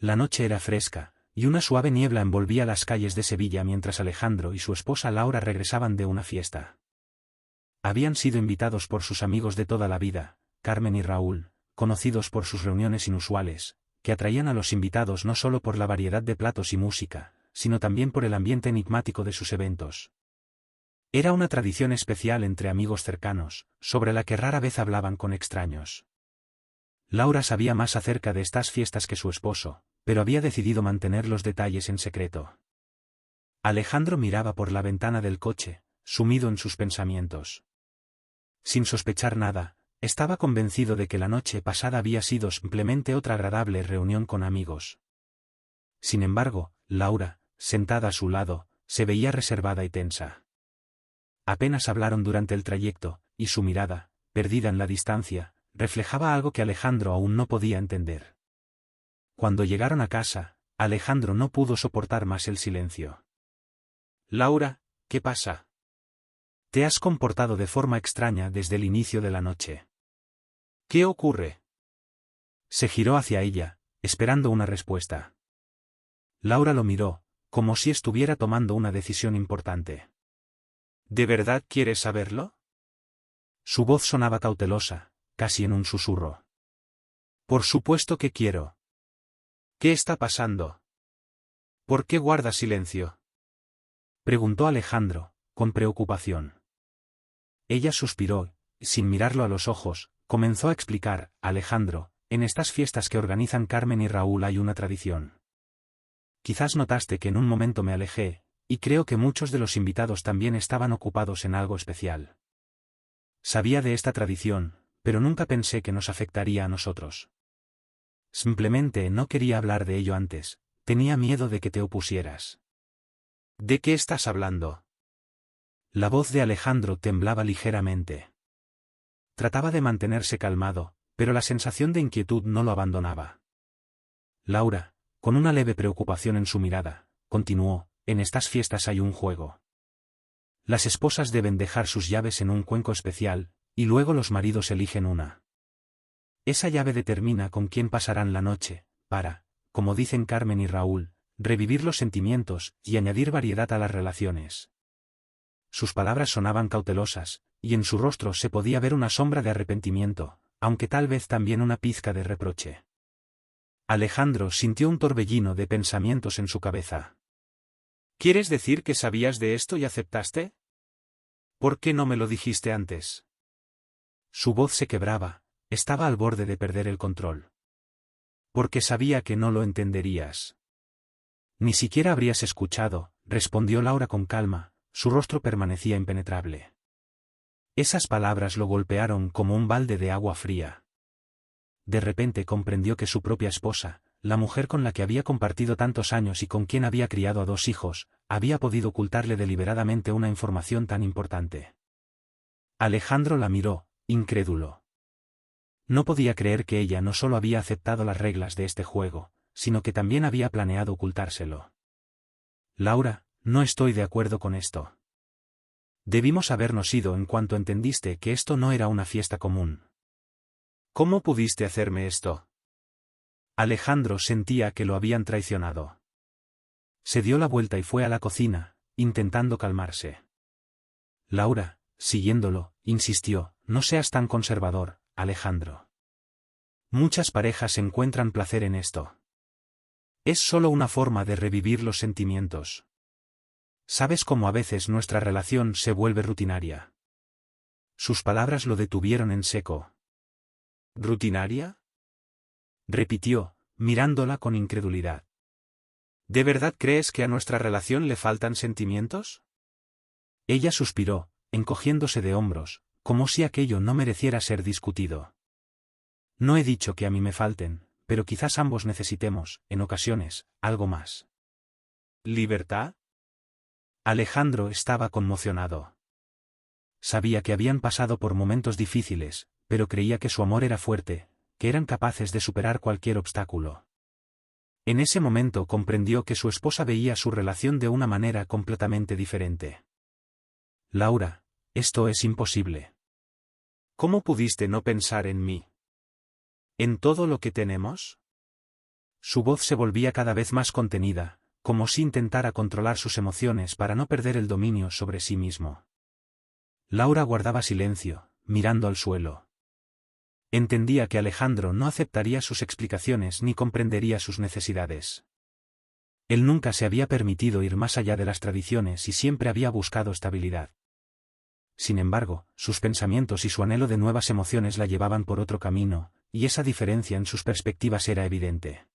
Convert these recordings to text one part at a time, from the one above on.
La noche era fresca, y una suave niebla envolvía las calles de Sevilla mientras Alejandro y su esposa Laura regresaban de una fiesta. Habían sido invitados por sus amigos de toda la vida, Carmen y Raúl, conocidos por sus reuniones inusuales, que atraían a los invitados no solo por la variedad de platos y música, sino también por el ambiente enigmático de sus eventos. Era una tradición especial entre amigos cercanos, sobre la que rara vez hablaban con extraños. Laura sabía más acerca de estas fiestas que su esposo, pero había decidido mantener los detalles en secreto. Alejandro miraba por la ventana del coche, sumido en sus pensamientos. Sin sospechar nada, estaba convencido de que la noche pasada había sido simplemente otra agradable reunión con amigos. Sin embargo, Laura, sentada a su lado, se veía reservada y tensa. Apenas hablaron durante el trayecto, y su mirada, perdida en la distancia, reflejaba algo que Alejandro aún no podía entender. Cuando llegaron a casa, Alejandro no pudo soportar más el silencio. «Laura, ¿qué pasa? Te has comportado de forma extraña desde el inicio de la noche. ¿Qué ocurre?» Se giró hacia ella, esperando una respuesta. Laura lo miró, como si estuviera tomando una decisión importante. «¿De verdad quieres saberlo?» Su voz sonaba cautelosa, casi en un susurro. «Por supuesto que quiero». «¿Qué está pasando? ¿Por qué guardas silencio?», preguntó Alejandro, con preocupación. Ella suspiró, y sin mirarlo a los ojos, comenzó a explicar: «Alejandro, en estas fiestas que organizan Carmen y Raúl hay una tradición. Quizás notaste que en un momento me alejé, y creo que muchos de los invitados también estaban ocupados en algo especial. Sabía de esta tradición, pero nunca pensé que nos afectaría a nosotros. Simplemente no quería hablar de ello antes, tenía miedo de que te opusieras». «¿De qué estás hablando?». La voz de Alejandro temblaba ligeramente. Trataba de mantenerse calmado, pero la sensación de inquietud no lo abandonaba. «Laura», con una leve preocupación en su mirada, continuó: «En estas fiestas hay un juego. Las esposas deben dejar sus llaves en un cuenco especial, y luego los maridos eligen una. Esa llave determina con quién pasarán la noche, para, como dicen Carmen y Raúl, revivir los sentimientos y añadir variedad a las relaciones». Sus palabras sonaban cautelosas, y en su rostro se podía ver una sombra de arrepentimiento, aunque tal vez también una pizca de reproche. Alejandro sintió un torbellino de pensamientos en su cabeza. «¿Quieres decir que sabías de esto y aceptaste? ¿Por qué no me lo dijiste antes?». Su voz se quebraba, estaba al borde de perder el control. «Porque sabía que no lo entenderías. Ni siquiera habrías escuchado», respondió Laura con calma. Su rostro permanecía impenetrable. Esas palabras lo golpearon como un balde de agua fría. De repente comprendió que su propia esposa, la mujer con la que había compartido tantos años y con quien había criado a 2 hijos, había podido ocultarle deliberadamente una información tan importante. Alejandro la miró, incrédulo. No podía creer que ella no solo había aceptado las reglas de este juego, sino que también había planeado ocultárselo. «Laura, no estoy de acuerdo con esto. Debimos habernos ido en cuanto entendiste que esto no era una fiesta común». «¿Cómo pudiste hacerme esto?». Alejandro sentía que lo habían traicionado. Se dio la vuelta y fue a la cocina, intentando calmarse. Laura, siguiéndolo, insistió: «No seas tan conservador, Alejandro. Muchas parejas encuentran placer en esto. Es solo una forma de revivir los sentimientos. ¿Sabes cómo a veces nuestra relación se vuelve rutinaria?». Sus palabras lo detuvieron en seco. «¿Rutinaria?», repitió, mirándola con incredulidad. «¿De verdad crees que a nuestra relación le faltan sentimientos?». Ella suspiró, encogiéndose de hombros, como si aquello no mereciera ser discutido. «No he dicho que a mí me falten, pero quizás ambos necesitemos, en ocasiones, algo más». «¿Libertad?». Alejandro estaba conmocionado. Sabía que habían pasado por momentos difíciles, pero creía que su amor era fuerte, que eran capaces de superar cualquier obstáculo. En ese momento comprendió que su esposa veía su relación de una manera completamente diferente. «Laura, esto es imposible. ¿Cómo pudiste no pensar en mí? ¿En todo lo que tenemos?». Su voz se volvía cada vez más contenida, como si intentara controlar sus emociones para no perder el dominio sobre sí mismo. Laura guardaba silencio, mirando al suelo. Entendía que Alejandro no aceptaría sus explicaciones ni comprendería sus necesidades. Él nunca se había permitido ir más allá de las tradiciones y siempre había buscado estabilidad. Sin embargo, sus pensamientos y su anhelo de nuevas emociones la llevaban por otro camino, y esa diferencia en sus perspectivas era evidente.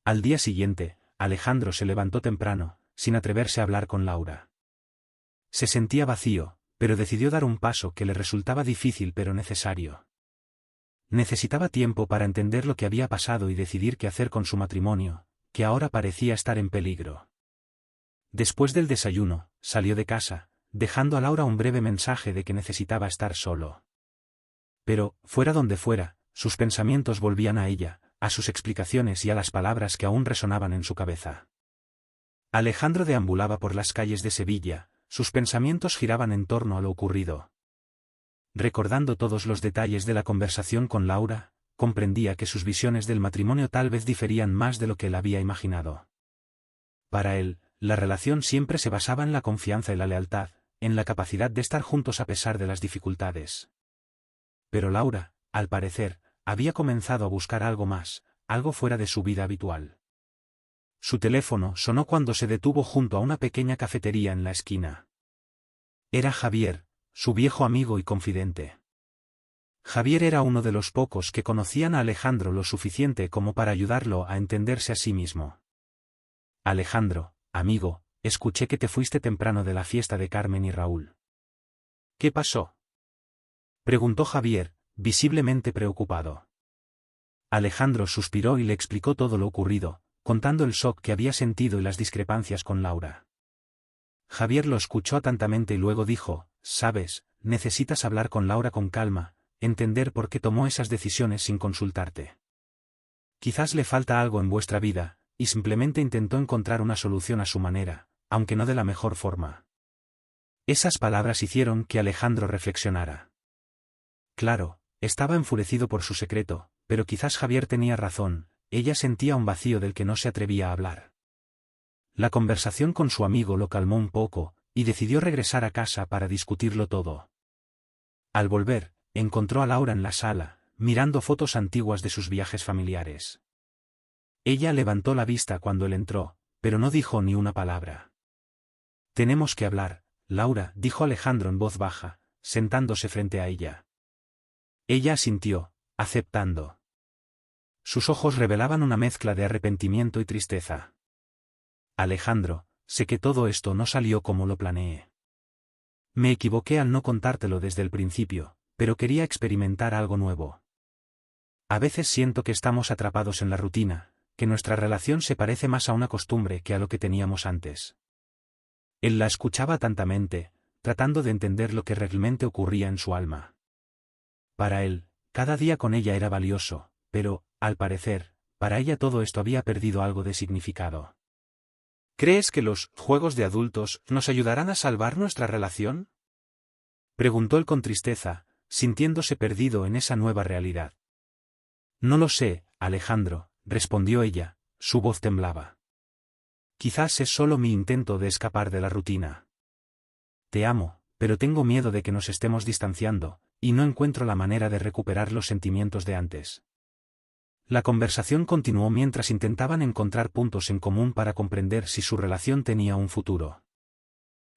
Al día siguiente, Alejandro se levantó temprano, sin atreverse a hablar con Laura. Se sentía vacío, pero decidió dar un paso que le resultaba difícil pero necesario. Necesitaba tiempo para entender lo que había pasado y decidir qué hacer con su matrimonio, que ahora parecía estar en peligro. Después del desayuno, salió de casa, dejando a Laura un breve mensaje de que necesitaba estar solo. Pero, fuera donde fuera, sus pensamientos volvían a ella, a sus explicaciones y a las palabras que aún resonaban en su cabeza. Alejandro deambulaba por las calles de Sevilla, sus pensamientos giraban en torno a lo ocurrido. Recordando todos los detalles de la conversación con Laura, comprendía que sus visiones del matrimonio tal vez diferían más de lo que él había imaginado. Para él, la relación siempre se basaba en la confianza y la lealtad, en la capacidad de estar juntos a pesar de las dificultades. Pero Laura, al parecer, había comenzado a buscar algo más, algo fuera de su vida habitual. Su teléfono sonó cuando se detuvo junto a una pequeña cafetería en la esquina. Era Javier, su viejo amigo y confidente. Javier era uno de los pocos que conocían a Alejandro lo suficiente como para ayudarlo a entenderse a sí mismo. Alejandro, amigo, escuché que te fuiste temprano de la fiesta de Carmen y Raúl. ¿Qué pasó?, preguntó Javier, visiblemente preocupado. Alejandro suspiró y le explicó todo lo ocurrido, contando el shock que había sentido y las discrepancias con Laura. Javier lo escuchó atentamente y luego dijo: «Sabes, necesitas hablar con Laura con calma, entender por qué tomó esas decisiones sin consultarte. Quizás le falta algo en vuestra vida, y simplemente intentó encontrar una solución a su manera, aunque no de la mejor forma». Esas palabras hicieron que Alejandro reflexionara. Claro, estaba enfurecido por su secreto, pero quizás Javier tenía razón, ella sentía un vacío del que no se atrevía a hablar. La conversación con su amigo lo calmó un poco, y decidió regresar a casa para discutirlo todo. Al volver, encontró a Laura en la sala, mirando fotos antiguas de sus viajes familiares. Ella levantó la vista cuando él entró, pero no dijo ni una palabra. «Tenemos que hablar, Laura», dijo Alejandro en voz baja, sentándose frente a ella. Ella asintió, aceptando. Sus ojos revelaban una mezcla de arrepentimiento y tristeza. «Alejandro, sé que todo esto no salió como lo planeé. Me equivoqué al no contártelo desde el principio, pero quería experimentar algo nuevo. A veces siento que estamos atrapados en la rutina, que nuestra relación se parece más a una costumbre que a lo que teníamos antes». Él la escuchaba atentamente, tratando de entender lo que realmente ocurría en su alma. Para él, cada día con ella era valioso, pero, al parecer, para ella todo esto había perdido algo de significado. «¿Crees que los juegos de adultos nos ayudarán a salvar nuestra relación?», preguntó él con tristeza, sintiéndose perdido en esa nueva realidad. «No lo sé, Alejandro», respondió ella, su voz temblaba. «Quizás es solo mi intento de escapar de la rutina. Te amo, pero tengo miedo de que nos estemos distanciando, y no encuentro la manera de recuperar los sentimientos de antes». La conversación continuó mientras intentaban encontrar puntos en común para comprender si su relación tenía un futuro.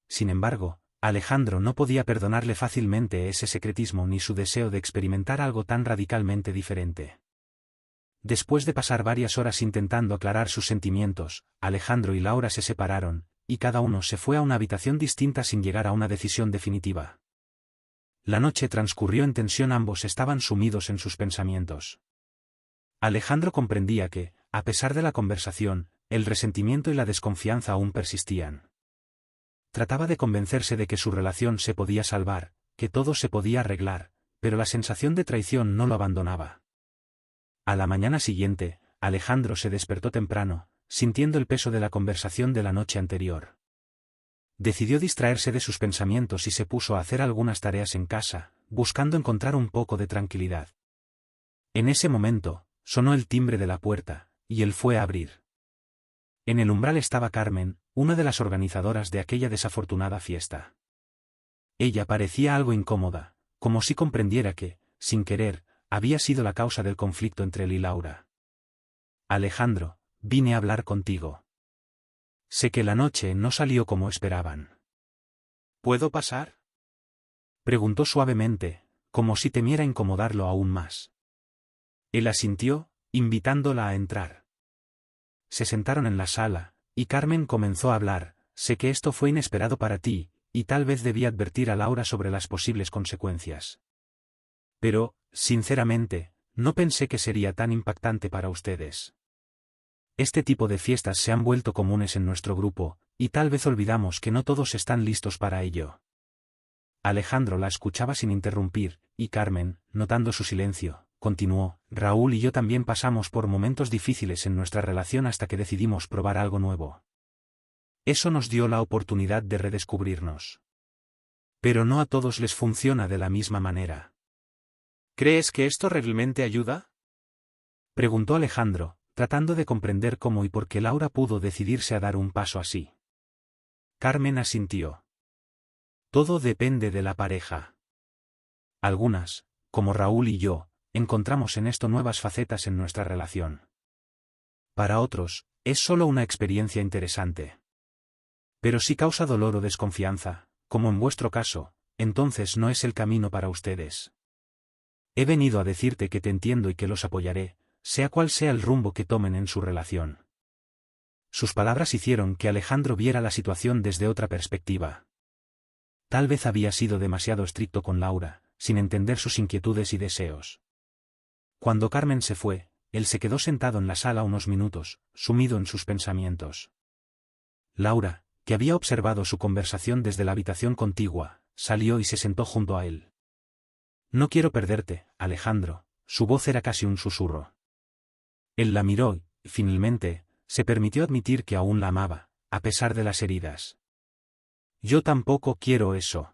Sin embargo, Alejandro no podía perdonarle fácilmente ese secretismo ni su deseo de experimentar algo tan radicalmente diferente. Después de pasar varias horas intentando aclarar sus sentimientos, Alejandro y Laura se separaron, y cada uno se fue a una habitación distinta sin llegar a una decisión definitiva. La noche transcurrió en tensión, ambos estaban sumidos en sus pensamientos. Alejandro comprendía que, a pesar de la conversación, el resentimiento y la desconfianza aún persistían. Trataba de convencerse de que su relación se podía salvar, que todo se podía arreglar, pero la sensación de traición no lo abandonaba. A la mañana siguiente, Alejandro se despertó temprano, sintiendo el peso de la conversación de la noche anterior. Decidió distraerse de sus pensamientos y se puso a hacer algunas tareas en casa, buscando encontrar un poco de tranquilidad. En ese momento, sonó el timbre de la puerta, y él fue a abrir. En el umbral estaba Carmen, una de las organizadoras de aquella desafortunada fiesta. Ella parecía algo incómoda, como si comprendiera que, sin querer, había sido la causa del conflicto entre él y Laura. Alejandro, vine a hablar contigo. Sé que la noche no salió como esperaban. ¿Puedo pasar? Preguntó suavemente, como si temiera incomodarlo aún más. Él asintió, invitándola a entrar. Se sentaron en la sala, y Carmen comenzó a hablar. Sé que esto fue inesperado para ti, y tal vez debí advertir a Laura sobre las posibles consecuencias. Pero, sinceramente, no pensé que sería tan impactante para ustedes. Este tipo de fiestas se han vuelto comunes en nuestro grupo, y tal vez olvidamos que no todos están listos para ello. Alejandro la escuchaba sin interrumpir, y Carmen, notando su silencio, continuó: Raúl y yo también pasamos por momentos difíciles en nuestra relación hasta que decidimos probar algo nuevo. Eso nos dio la oportunidad de redescubrirnos. Pero no a todos les funciona de la misma manera. ¿Crees que esto realmente ayuda? Preguntó Alejandro, tratando de comprender cómo y por qué Laura pudo decidirse a dar un paso así. Carmen asintió. Todo depende de la pareja. Algunas, como Raúl y yo, encontramos en esto nuevas facetas en nuestra relación. Para otros, es solo una experiencia interesante. Pero si causa dolor o desconfianza, como en vuestro caso, entonces no es el camino para ustedes. He venido a decirte que te entiendo y que los apoyaré, sea cual sea el rumbo que tomen en su relación. Sus palabras hicieron que Alejandro viera la situación desde otra perspectiva. Tal vez había sido demasiado estricto con Laura, sin entender sus inquietudes y deseos. Cuando Carmen se fue, él se quedó sentado en la sala unos minutos, sumido en sus pensamientos. Laura, que había observado su conversación desde la habitación contigua, salió y se sentó junto a él. No quiero perderte, Alejandro, su voz era casi un susurro. Él la miró y, finalmente, se permitió admitir que aún la amaba, a pesar de las heridas. Yo tampoco quiero eso.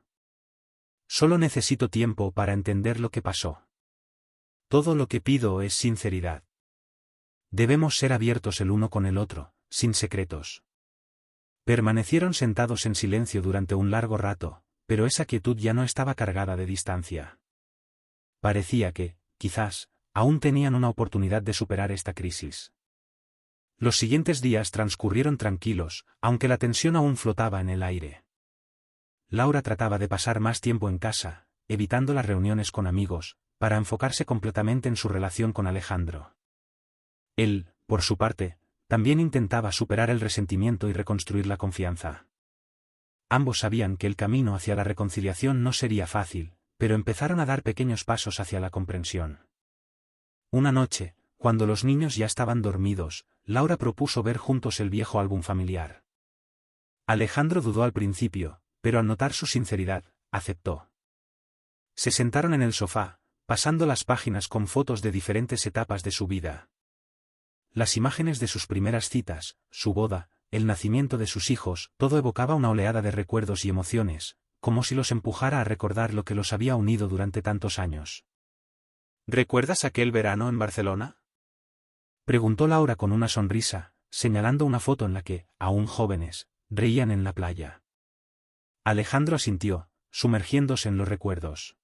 Solo necesito tiempo para entender lo que pasó. Todo lo que pido es sinceridad. Debemos ser abiertos el uno con el otro, sin secretos. Permanecieron sentados en silencio durante un largo rato, pero esa quietud ya no estaba cargada de distancia. Parecía que, quizás, aún tenían una oportunidad de superar esta crisis. Los siguientes días transcurrieron tranquilos, aunque la tensión aún flotaba en el aire. Laura trataba de pasar más tiempo en casa, evitando las reuniones con amigos, para enfocarse completamente en su relación con Alejandro. Él, por su parte, también intentaba superar el resentimiento y reconstruir la confianza. Ambos sabían que el camino hacia la reconciliación no sería fácil, pero empezaron a dar pequeños pasos hacia la comprensión. Una noche, cuando los niños ya estaban dormidos, Laura propuso ver juntos el viejo álbum familiar. Alejandro dudó al principio, pero al notar su sinceridad, aceptó. Se sentaron en el sofá, pasando las páginas con fotos de diferentes etapas de su vida. Las imágenes de sus primeras citas, su boda, el nacimiento de sus hijos, todo evocaba una oleada de recuerdos y emociones, como si los empujara a recordar lo que los había unido durante tantos años. ¿Recuerdas aquel verano en Barcelona? Preguntó Laura con una sonrisa, señalando una foto en la que, aún jóvenes, reían en la playa. Alejandro asintió, sumergiéndose en los recuerdos.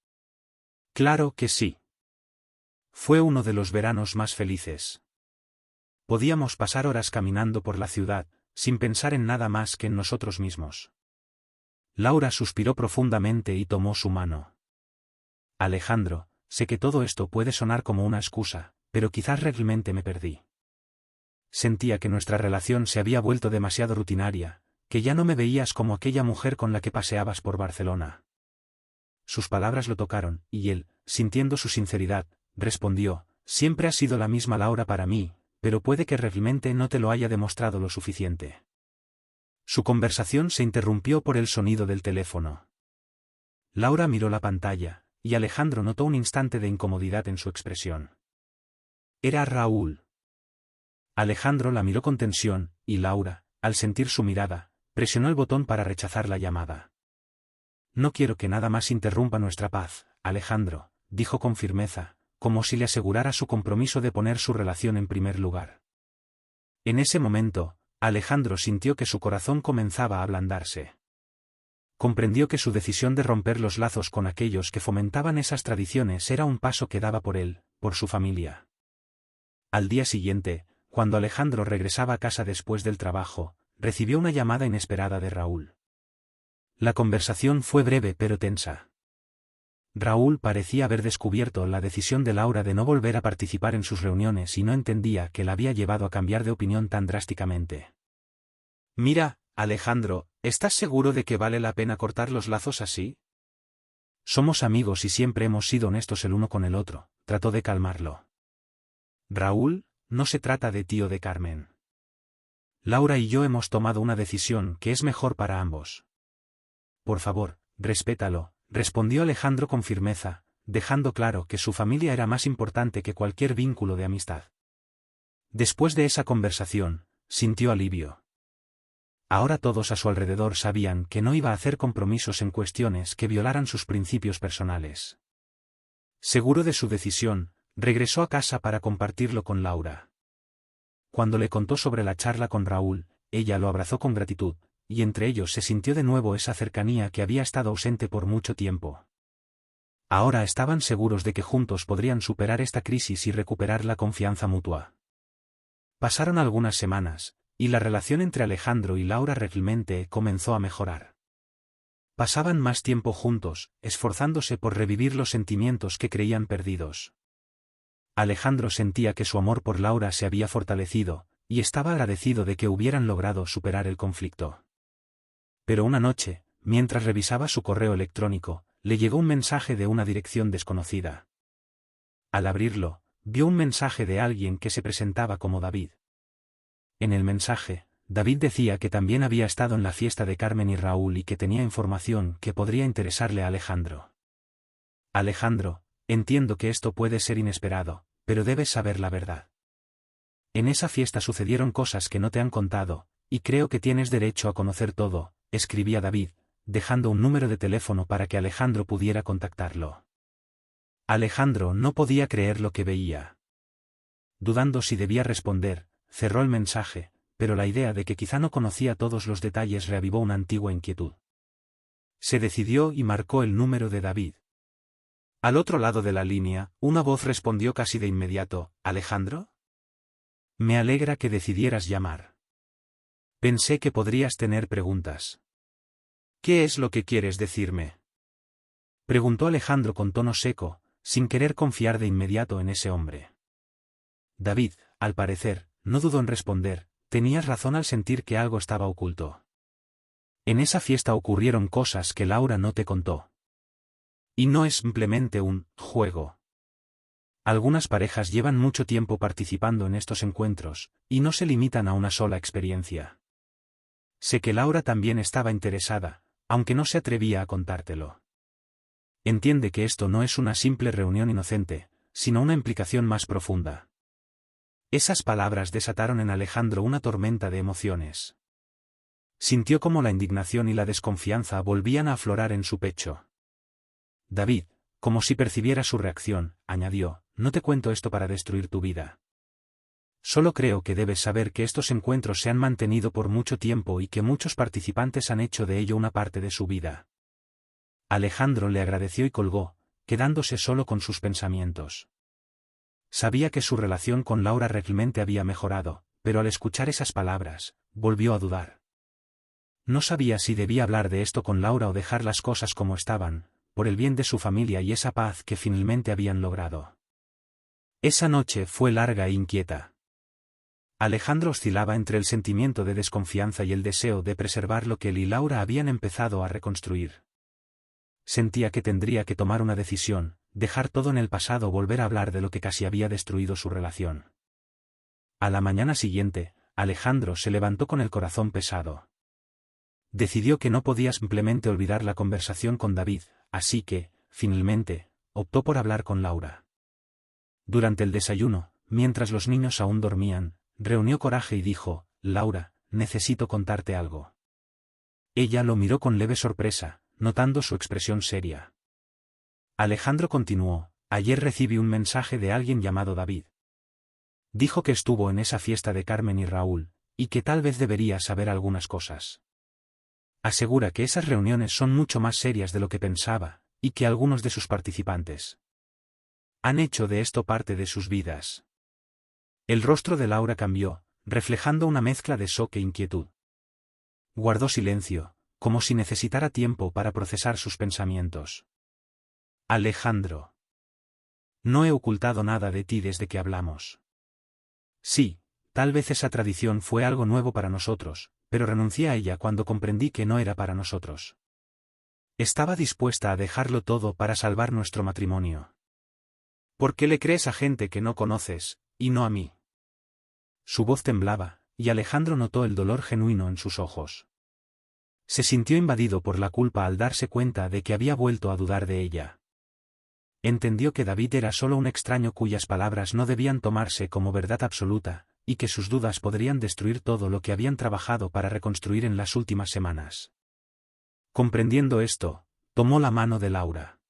Claro que sí. Fue uno de los veranos más felices. Podíamos pasar horas caminando por la ciudad, sin pensar en nada más que en nosotros mismos. Laura suspiró profundamente y tomó su mano. Alejandro, sé que todo esto puede sonar como una excusa, pero quizás realmente me perdí. Sentía que nuestra relación se había vuelto demasiado rutinaria, que ya no me veías como aquella mujer con la que paseabas por Barcelona. Sus palabras lo tocaron, y él, sintiendo su sinceridad, respondió: siempre has sido la misma Laura para mí, pero puede que realmente no te lo haya demostrado lo suficiente. Su conversación se interrumpió por el sonido del teléfono. Laura miró la pantalla, y Alejandro notó un instante de incomodidad en su expresión. Era Raúl. Alejandro la miró con tensión, y Laura, al sentir su mirada, presionó el botón para rechazar la llamada. No quiero que nada más interrumpa nuestra paz, Alejandro, dijo con firmeza, como si le asegurara su compromiso de poner su relación en primer lugar. En ese momento, Alejandro sintió que su corazón comenzaba a ablandarse. Comprendió que su decisión de romper los lazos con aquellos que fomentaban esas tradiciones era un paso que daba por él, por su familia. Al día siguiente, cuando Alejandro regresaba a casa después del trabajo, recibió una llamada inesperada de Raúl. La conversación fue breve pero tensa. Raúl parecía haber descubierto la decisión de Laura de no volver a participar en sus reuniones y no entendía qué la había llevado a cambiar de opinión tan drásticamente. Mira, Alejandro, ¿estás seguro de que vale la pena cortar los lazos así? Somos amigos y siempre hemos sido honestos el uno con el otro, trató de calmarlo. Raúl, no se trata de ti o de Carmen. Laura y yo hemos tomado una decisión que es mejor para ambos. Por favor, respétalo, respondió Alejandro con firmeza, dejando claro que su familia era más importante que cualquier vínculo de amistad. Después de esa conversación, sintió alivio. Ahora todos a su alrededor sabían que no iba a hacer compromisos en cuestiones que violaran sus principios personales. Seguro de su decisión, regresó a casa para compartirlo con Laura. Cuando le contó sobre la charla con Raúl, ella lo abrazó con gratitud, y entre ellos se sintió de nuevo esa cercanía que había estado ausente por mucho tiempo. Ahora estaban seguros de que juntos podrían superar esta crisis y recuperar la confianza mutua. Pasaron algunas semanas, y la relación entre Alejandro y Laura realmente comenzó a mejorar. Pasaban más tiempo juntos, esforzándose por revivir los sentimientos que creían perdidos. Alejandro sentía que su amor por Laura se había fortalecido, y estaba agradecido de que hubieran logrado superar el conflicto. Pero una noche, mientras revisaba su correo electrónico, le llegó un mensaje de una dirección desconocida. Al abrirlo, vio un mensaje de alguien que se presentaba como David. En el mensaje, David decía que también había estado en la fiesta de Carmen y Raúl y que tenía información que podría interesarle a Alejandro. Alejandro, entiendo que esto puede ser inesperado, pero debes saber la verdad. En esa fiesta sucedieron cosas que no te han contado, y creo que tienes derecho a conocer todo, escribía David, dejando un número de teléfono para que Alejandro pudiera contactarlo. Alejandro no podía creer lo que veía. Dudando si debía responder, cerró el mensaje, pero la idea de que quizá no conocía todos los detalles reavivó una antigua inquietud. Se decidió y marcó el número de David. Al otro lado de la línea, una voz respondió casi de inmediato: ¿Alejandro? Me alegra que decidieras llamar. Pensé que podrías tener preguntas. ¿Qué es lo que quieres decirme?, preguntó Alejandro con tono seco, sin querer confiar de inmediato en ese hombre. David, al parecer, no dudó en responder: tenías razón al sentir que algo estaba oculto. En esa fiesta ocurrieron cosas que Laura no te contó. Y no es simplemente un juego. Algunas parejas llevan mucho tiempo participando en estos encuentros, y no se limitan a una sola experiencia. Sé que Laura también estaba interesada, aunque no se atrevía a contártelo. Entiende que esto no es una simple reunión inocente, sino una implicación más profunda. Esas palabras desataron en Alejandro una tormenta de emociones. Sintió como la indignación y la desconfianza volvían a aflorar en su pecho. David, como si percibiera su reacción, añadió: no te cuento esto para destruir tu vida. Solo creo que debes saber que estos encuentros se han mantenido por mucho tiempo y que muchos participantes han hecho de ello una parte de su vida. Alejandro le agradeció y colgó, quedándose solo con sus pensamientos. Sabía que su relación con Laura realmente había mejorado, pero al escuchar esas palabras, volvió a dudar. No sabía si debía hablar de esto con Laura o dejar las cosas como estaban, por el bien de su familia y esa paz que finalmente habían logrado. Esa noche fue larga e inquieta. Alejandro oscilaba entre el sentimiento de desconfianza y el deseo de preservar lo que él y Laura habían empezado a reconstruir. Sentía que tendría que tomar una decisión, dejar todo en el pasado o volver a hablar de lo que casi había destruido su relación. A la mañana siguiente, Alejandro se levantó con el corazón pesado. Decidió que no podía simplemente olvidar la conversación con David, así que, finalmente, optó por hablar con Laura. Durante el desayuno, mientras los niños aún dormían, reunió coraje y dijo: Laura, necesito contarte algo. Ella lo miró con leve sorpresa, notando su expresión seria. Alejandro continuó: ayer recibí un mensaje de alguien llamado David. Dijo que estuvo en esa fiesta de Carmen y Raúl, y que tal vez debería saber algunas cosas. Asegura que esas reuniones son mucho más serias de lo que pensaba, y que algunos de sus participantes han hecho de esto parte de sus vidas. El rostro de Laura cambió, reflejando una mezcla de shock e inquietud. Guardó silencio, como si necesitara tiempo para procesar sus pensamientos. Alejandro. No he ocultado nada de ti desde que hablamos. Sí, tal vez esa tradición fue algo nuevo para nosotros, pero renuncié a ella cuando comprendí que no era para nosotros. Estaba dispuesta a dejarlo todo para salvar nuestro matrimonio. ¿Por qué le crees a gente que no conoces, y no a mí? Su voz temblaba, y Alejandro notó el dolor genuino en sus ojos. Se sintió invadido por la culpa al darse cuenta de que había vuelto a dudar de ella. Entendió que David era solo un extraño cuyas palabras no debían tomarse como verdad absoluta, y que sus dudas podrían destruir todo lo que habían trabajado para reconstruir en las últimas semanas. Comprendiendo esto, tomó la mano de Laura.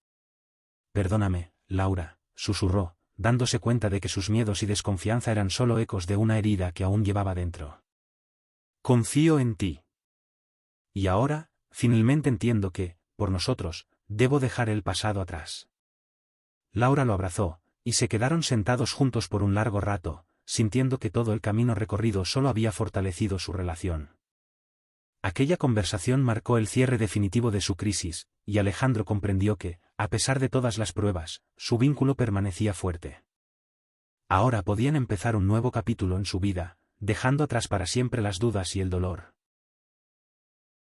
Perdóname, Laura, susurró, dándose cuenta de que sus miedos y desconfianza eran solo ecos de una herida que aún llevaba dentro. Confío en ti. Y ahora, finalmente entiendo que, por nosotros, debo dejar el pasado atrás. Laura lo abrazó, y se quedaron sentados juntos por un largo rato, sintiendo que todo el camino recorrido solo había fortalecido su relación. Aquella conversación marcó el cierre definitivo de su crisis, y Alejandro comprendió que, a pesar de todas las pruebas, su vínculo permanecía fuerte. Ahora podían empezar un nuevo capítulo en su vida, dejando atrás para siempre las dudas y el dolor.